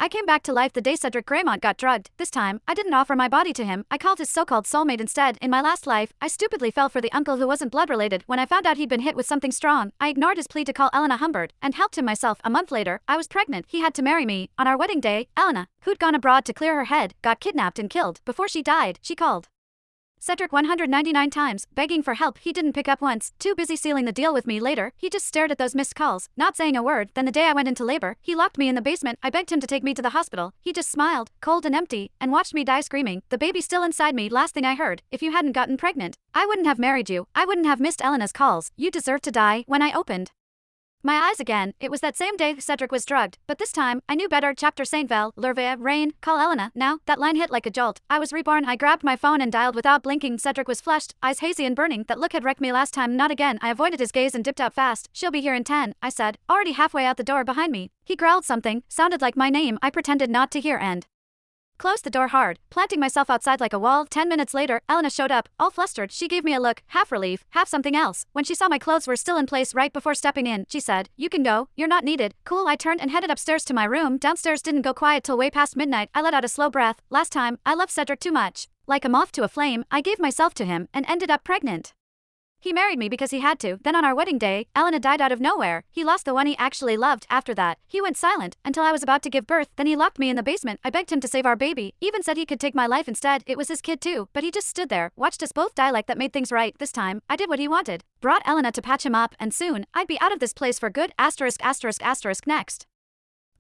I came back to life the day Cedric Greymont got drugged. This time, I didn't offer my body to him, I called his so-called soulmate instead. In my last life, I stupidly fell for the uncle who wasn't blood-related. When I found out he'd been hit with something strong, I ignored his plea to call Elena Humbert, and helped him myself. A month later, I was pregnant. He had to marry me. On our wedding day, Elena, who'd gone abroad to clear her head, got kidnapped and killed. Before she died, she called Cedric 199 times, begging for help. He didn't pick up once. Too busy sealing the deal with me later, he just stared at those missed calls, not saying a word. Then the day I went into labor, he locked me in the basement. I begged him to take me to the hospital. He just smiled, cold and empty, and watched me die screaming. The baby still inside me. Last thing I heard, if you hadn't gotten pregnant, I wouldn't have married you. I wouldn't have missed Elena's calls. You deserve to die. When I opened my eyes again, it was that same day Cedric was drugged, but this time, I knew better. Chapter Saint Vel, Lervea, Rain, call Elena, now. That line hit like a jolt. I was reborn. I grabbed my phone and dialed without blinking. Cedric was flushed, eyes hazy and burning. That look had wrecked me last time. Not again. I avoided his gaze and dipped out fast. She'll be here in 10, I said, already halfway out the door behind me. He growled something, sounded like my name. I pretended not to hear and closed the door hard, planting myself outside like a wall. 10 minutes later, Elena showed up, all flustered. She gave me a look, half relief, half something else. When she saw my clothes were still in place right before stepping in, she said, "You can go, you're not needed." Cool. I turned and headed upstairs to my room. Downstairs didn't go quiet till way past midnight. I let out a slow breath. Last time, I loved Cedric too much. Like a moth to a flame, I gave myself to him, and ended up pregnant. He married me because he had to. Then on our wedding day, Elena died out of nowhere. He lost the one he actually loved. After that, he went silent, until I was about to give birth. Then he locked me in the basement. I begged him to save our baby, even said he could take my life instead. It was his kid too, but he just stood there, watched us both die. Like that made things right. This time, I did what he wanted. Brought Elena to patch him up, and soon, I'd be out of this place for good. ******. Next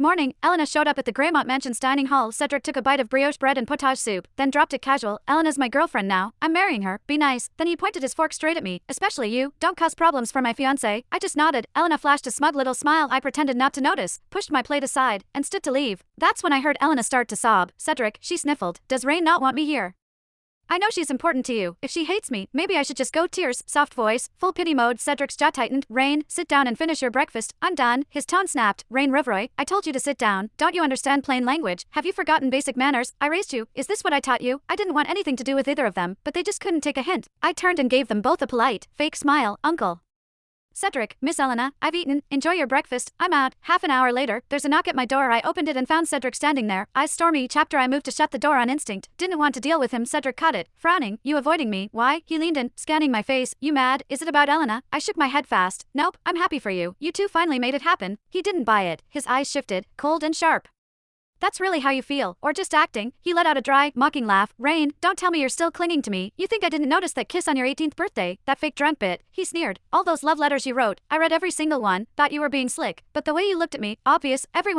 morning, Elena showed up at the Greymont Mansion's dining hall. Cedric took a bite of brioche bread and potage soup, then dropped it casual. "Elena's my girlfriend now. I'm marrying her. Be nice." Then he pointed his fork straight at me. "Especially you. Don't cause problems for my fiancé." I just nodded. Elena flashed a smug little smile. I pretended not to notice, pushed my plate aside, and stood to leave. That's when I heard Elena start to sob. "Cedric," she sniffled, "does Rain not want me here? I know she's important to you. If she hates me, maybe I should just go." Tears, soft voice, full pity mode. Cedric's jaw tightened. "Rain, sit down and finish your breakfast. I'm done." His tone snapped. "Rain Rivroy, I told you to sit down. Don't you understand plain language? Have you forgotten basic manners? I raised you. Is this what I taught you?" I didn't want anything to do with either of them, but they just couldn't take a hint. I turned and gave them both a polite, fake smile. "Uncle Cedric, Miss Elena, I've eaten. Enjoy your breakfast. I'm out." Half an hour later, there's a knock at my door. I opened it and found Cedric standing there, eyes stormy. Chapter I moved to shut the door on instinct. Didn't want to deal with him. Cedric caught it, frowning. "You avoiding me? Why?" He leaned in, scanning my face. "You mad? Is it about Elena?" I shook my head fast. "Nope, I'm happy for you. You two finally made it happen." He didn't buy it. His eyes shifted, cold and sharp. "That's really how you feel, or just acting?" He let out a dry, mocking laugh. "Rain, don't tell me you're still clinging to me. You think I didn't notice that kiss on your 18th birthday, that fake drunk bit?" He sneered. "All those love letters you wrote, I read every single one, thought you were being slick, but the way you looked at me, obvious, everyone